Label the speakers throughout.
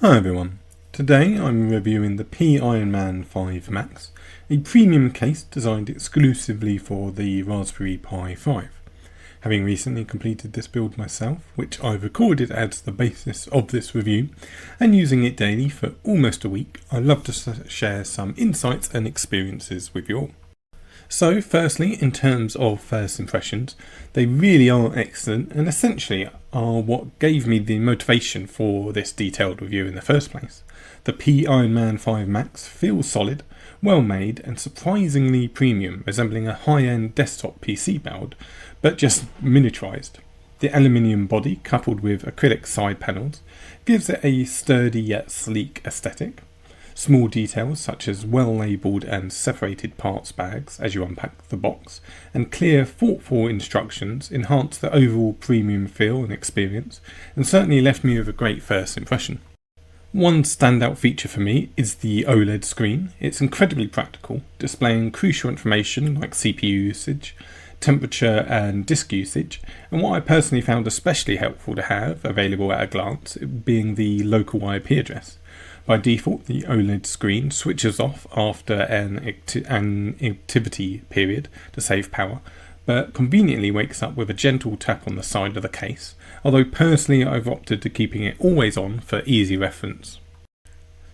Speaker 1: Hi everyone, today I'm reviewing the Pironman 5 Max, a premium case designed exclusively for the Raspberry Pi 5. Having recently completed this build myself, which I've recorded as the basis of this review, and using it daily for almost a week, I'd love to share some insights and experiences with you all. So firstly, in terms of first impressions, they really are excellent and essentially are what gave me the motivation for this detailed review in the first place. The Pironman 5 Max feels solid, well made and surprisingly premium, resembling a high-end desktop PC build, but just miniaturized. The aluminium body coupled with acrylic side panels gives it a sturdy yet sleek aesthetic. Small details such as well-labelled and separated parts bags as you unpack the box, and clear, thoughtful instructions enhance the overall premium feel and experience, and certainly left me with a great first impression. One standout feature for me is the OLED screen. It's incredibly practical, displaying crucial information like CPU usage, temperature and disk usage, and what I personally found especially helpful to have available at a glance being the local IP address. By default, the OLED screen switches off after an activity period to save power, but conveniently wakes up with a gentle tap on the side of the case, although personally I've opted to keeping it always on for easy reference.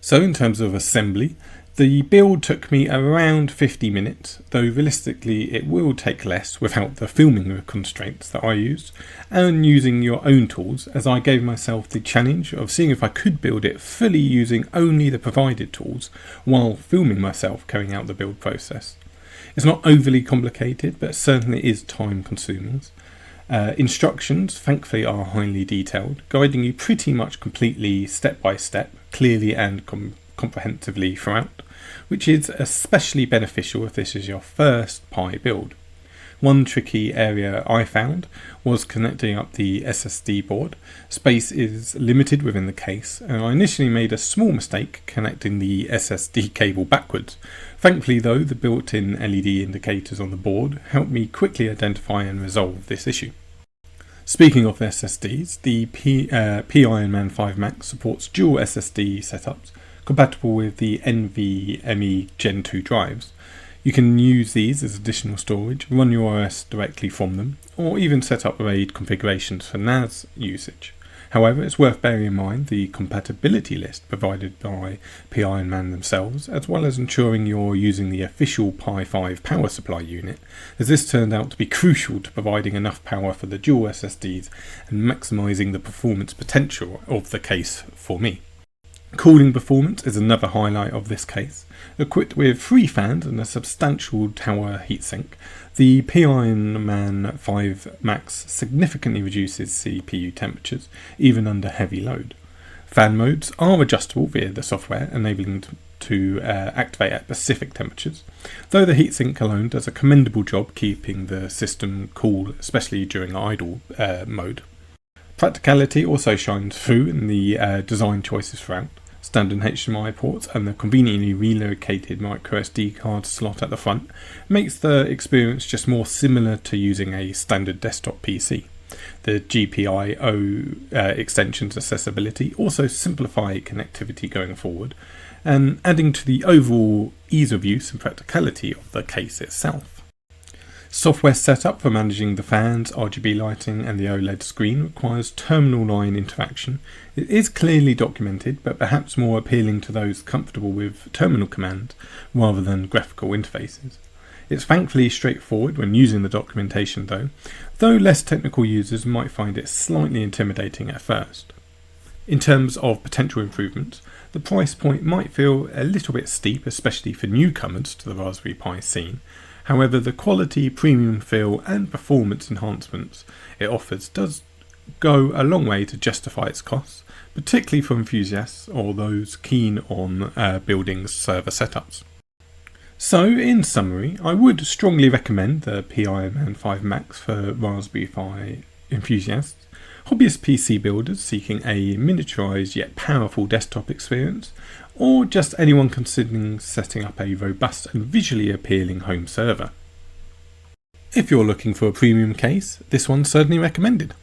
Speaker 1: So in terms of assembly, the build took me around 50 minutes, though realistically it will take less without the filming constraints that I used, and using your own tools, as I gave myself the challenge of seeing if I could build it fully using only the provided tools while filming myself carrying out the build process. It's not overly complicated, but certainly is time consuming. Instructions thankfully are highly detailed, guiding you pretty much completely step by step, clearly and comprehensively throughout, which is especially beneficial if this is your first Pi build. One tricky area I found was connecting up the SSD board. Space is limited within the case, and I initially made a small mistake connecting the SSD cable backwards. Thankfully though, the built-in LED indicators on the board helped me quickly identify and resolve this issue. Speaking of SSDs, the Pironman 5 Max supports dual SSD setups, compatible with the NVMe M.2 drives. You can use these as additional storage, run your OS directly from them, or even set up RAID configurations for NAS usage. However, it's worth bearing in mind the compatibility list provided by Pironman themselves, as well as ensuring you're using the official Pi 5 power supply unit, as this turned out to be crucial to providing enough power for the dual SSDs and maximising the performance potential of the case for me. Cooling performance is another highlight of this case. Equipped with 3 fans and a substantial tower heatsink, the Pironman 5 Max significantly reduces CPU temperatures, even under heavy load. Fan modes are adjustable via the software, enabling to activate at specific temperatures, though the heatsink alone does a commendable job keeping the system cool, especially during idle mode. Practicality also shines through in the design choices throughout. Standard HDMI ports and the conveniently relocated microSD card slot at the front makes the experience just more similar to using a standard desktop PC. The GPIO extensions accessibility also simplify connectivity going forward, and adding to the overall ease of use and practicality of the case itself. Software setup for managing the fans, RGB lighting and the OLED screen requires terminal line interaction. It is clearly documented, but perhaps more appealing to those comfortable with terminal commands rather than graphical interfaces. It's thankfully straightforward when using the documentation though less technical users might find it slightly intimidating at first. In terms of potential improvements, the price point might feel a little bit steep, especially for newcomers to the Raspberry Pi scene. However, the quality, premium feel and performance enhancements it offers does go a long way to justify its costs, particularly for enthusiasts or those keen on building server setups. So, in summary, I would strongly recommend the Pironman 5 Max for Raspberry Pi enthusiasts, hobbyist PC builders seeking a miniaturized yet powerful desktop experience, or just anyone considering setting up a robust and visually appealing home server. If you're looking for a premium case, this one's certainly recommended.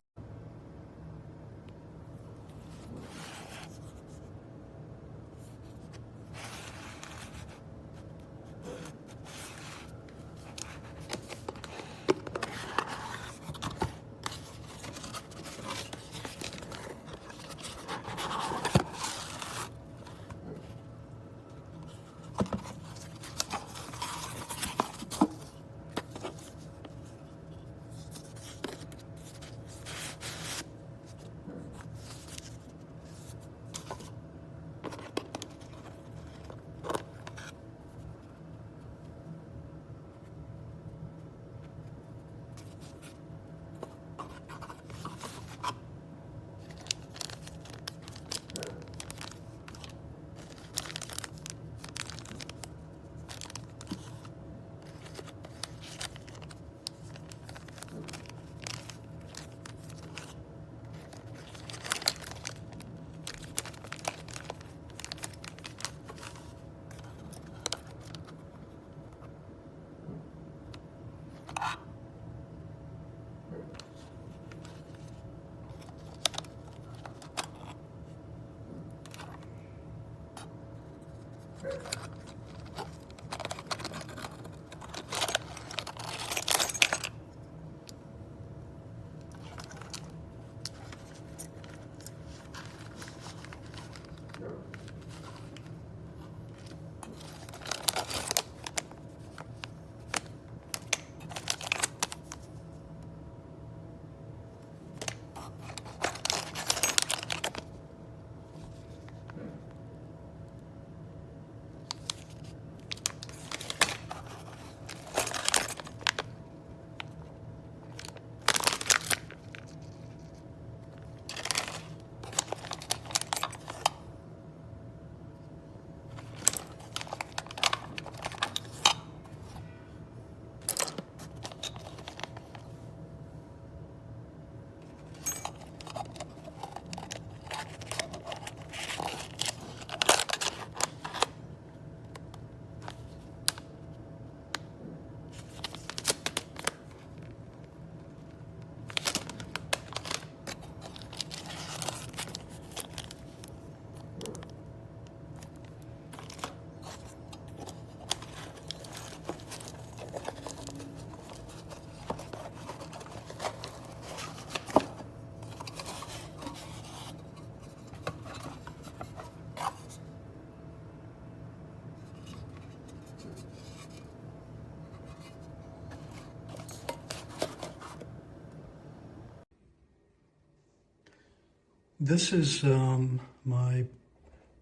Speaker 2: This is my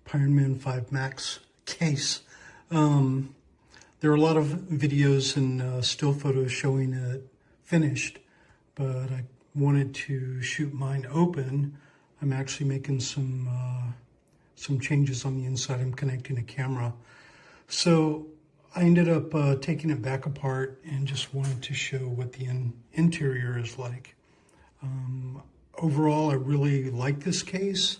Speaker 2: Pironman 5 Max case. There are a lot of videos and still photos showing it finished, but I wanted to shoot mine open. I'm actually making some changes on the inside. I'm connecting a camera. So I ended up taking it back apart and just wanted to show what the interior is like. Overall, I really like this case.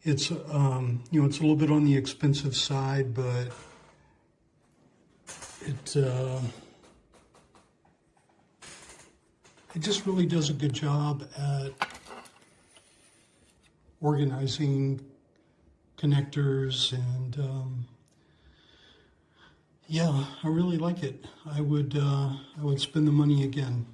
Speaker 2: It's, it's a little bit on the expensive side, but it just really does a good job at organizing connectors, and yeah, I really like it. I would spend the money again.